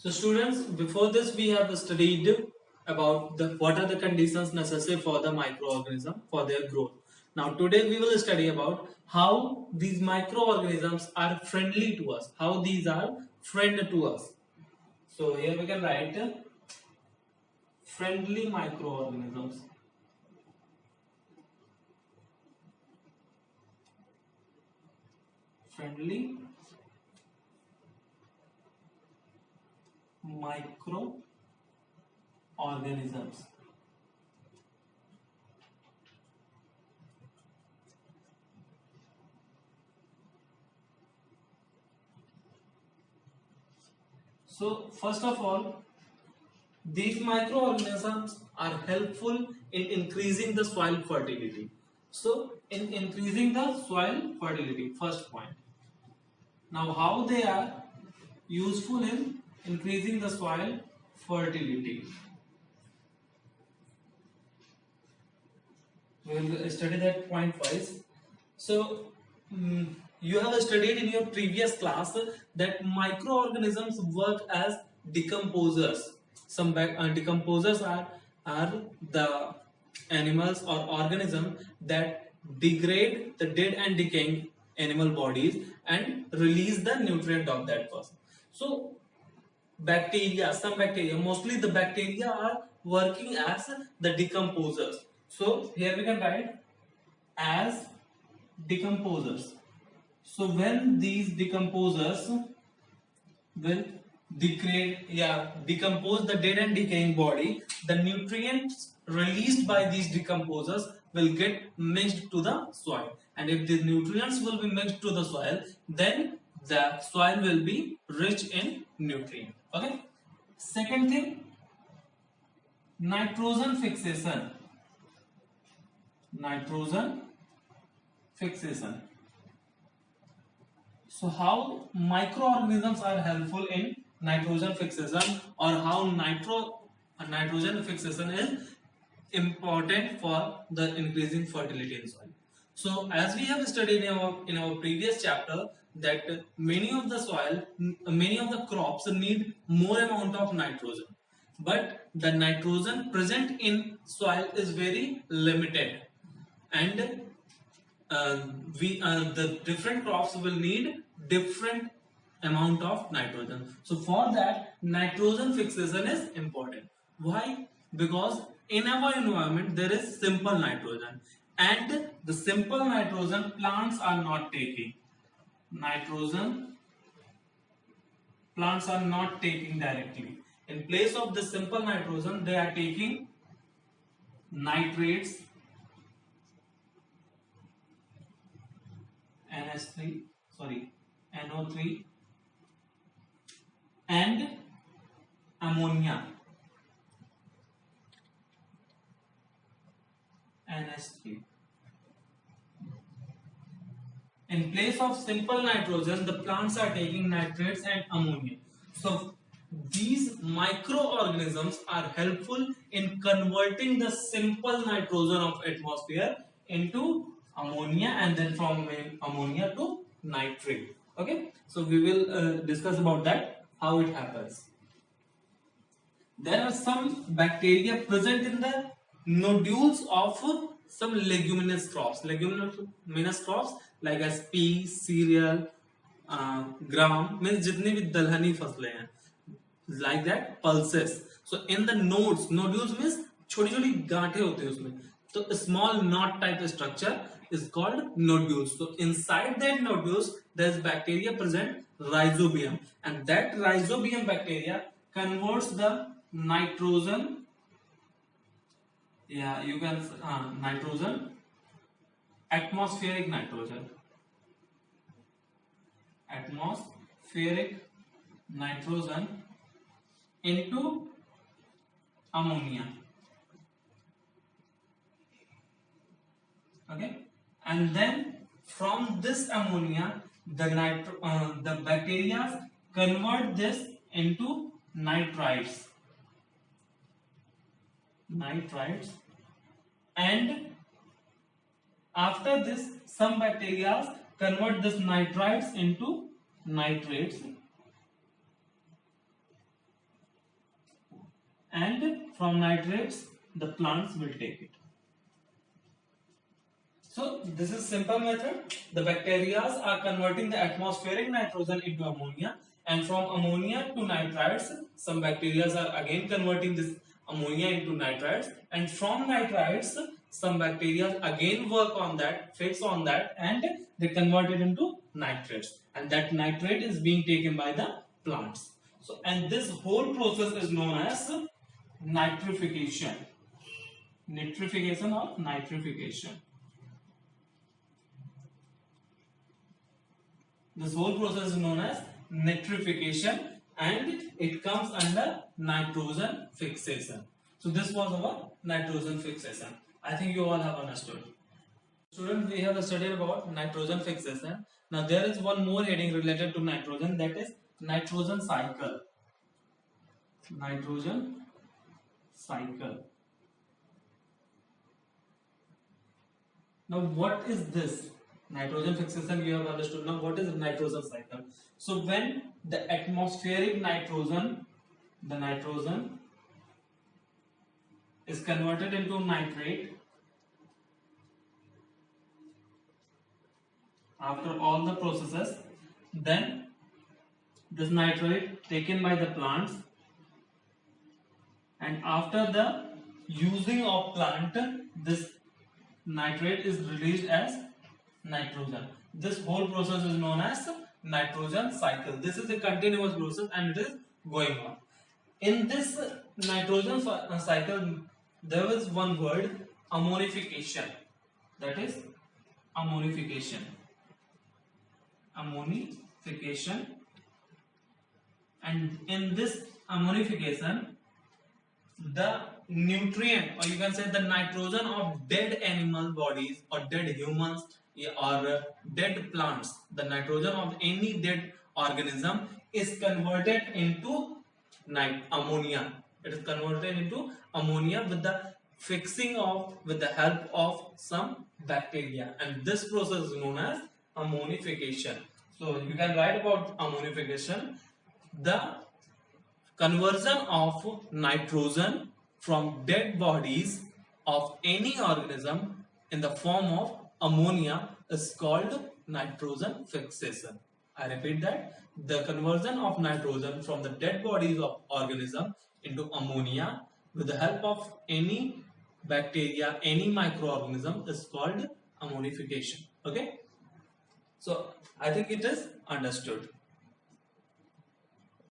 So students, before this we have studied about what are the conditions necessary for the microorganism for their growth. Now today we will study about how these microorganisms are friendly to us, how these are friend to us. So here we can write friendly microorganisms. Friendly microorganisms. So first of all, these microorganisms are helpful in increasing the soil fertility. So in increasing the soil fertility, first point. Now how they are useful in increasing the soil fertility? We will study that point wise. So you have studied in your previous class that microorganisms work as decomposers. Some decomposers are the animals or organisms that degrade the dead and decaying animal bodies and release the nutrient of that person. So bacteria, some bacteria, mostly the bacteria are working as the decomposers. So here we can write as decomposers. So when these decomposers will decompose the dead and decaying body, the nutrients released by these decomposers will get mixed to the soil. And if the nutrients will be mixed to the soil, then the soil will be rich in nutrient. Okay. Second thing, nitrogen fixation. Nitrogen fixation. So how microorganisms are helpful in nitrogen fixation, or how nitrogen fixation is important for the increasing fertility in soil. So as we have studied in our previous chapter that many of the crops need more amount of nitrogen, but the nitrogen present in soil is very limited, and the different crops will need different amount of nitrogen. So for that, nitrogen fixation is important. Why? Because in our environment there is simple nitrogen, and the simple nitrogen plants are not taking. Nitrogen plants are not taking directly. In place of the simple nitrogen, they are taking nitrates, NH3, sorry, NO3, and ammonia, NH3. In place of simple nitrogen, the plants are taking nitrates and ammonia. So these microorganisms are helpful in converting the simple nitrogen of atmosphere into ammonia, and then from ammonia to nitrate. Okay, so we will discuss about that, how it happens. There are some bacteria present in the nodules of some leguminous crops. Leguminous crops like as pea, cereal, gram, means जितनी भी दलहनी फसलें हैं, like that pulses. So in the nodules means छोटी छोटी गांठें होते हैं उसमें. So a small knot type structure is called nodules. So inside that nodules there is bacteria present, rhizobium, and that rhizobium bacteria converts the nitrogen, you can nitrogen, atmospheric nitrogen into ammonia. Okay, and then from this ammonia the bacteria convert this into nitrites, and after this some bacteria convert this nitrites into nitrates, and from nitrates the plants will take it. So this is simple method. The bacteria are converting the atmospheric nitrogen into ammonia, and from ammonia to nitrites, some bacteria are again converting this ammonia into nitrites, and from nitrites, some bacteria again work on that, fix on that, and they convert it into nitrates, and that nitrate is being taken by the plants. So, and this whole process is known as nitrification. Nitrification or nitrification. This whole process is known as nitrification, and it comes under nitrogen fixation. So this was our nitrogen fixation. I think you all have understood. Students, we have studied about nitrogen fixation. Now there is one more heading related to nitrogen, that is nitrogen cycle. Nitrogen cycle. Now what is this? Nitrogen fixation we have understood. Now what is nitrogen cycle? So when the atmospheric nitrogen, the nitrogen is converted into nitrate after all the processes, then this nitrate taken by the plants, and after the using of plant, this nitrate is released as nitrogen. This whole process is known as nitrogen cycle. This is a continuous process and it is going on. In this nitrogen cycle, there is one word, ammonification. That is ammonification. Ammonification. And in this ammonification, the nutrient, or you can say the nitrogen of dead animal bodies or dead humans or dead plants, the nitrogen of any dead organism is converted into ammonia. It is converted into ammonia with the fixing of, with the help of some bacteria, and this process is known as ammonification. So you can write about ammonification, the conversion of nitrogen from dead bodies of any organism in the form of ammonia is called nitrogen fixation. I repeat that, the conversion of nitrogen from the dead bodies of organism into ammonia with the help of any bacteria, any microorganism is called ammonification. Okay, so I think it is understood.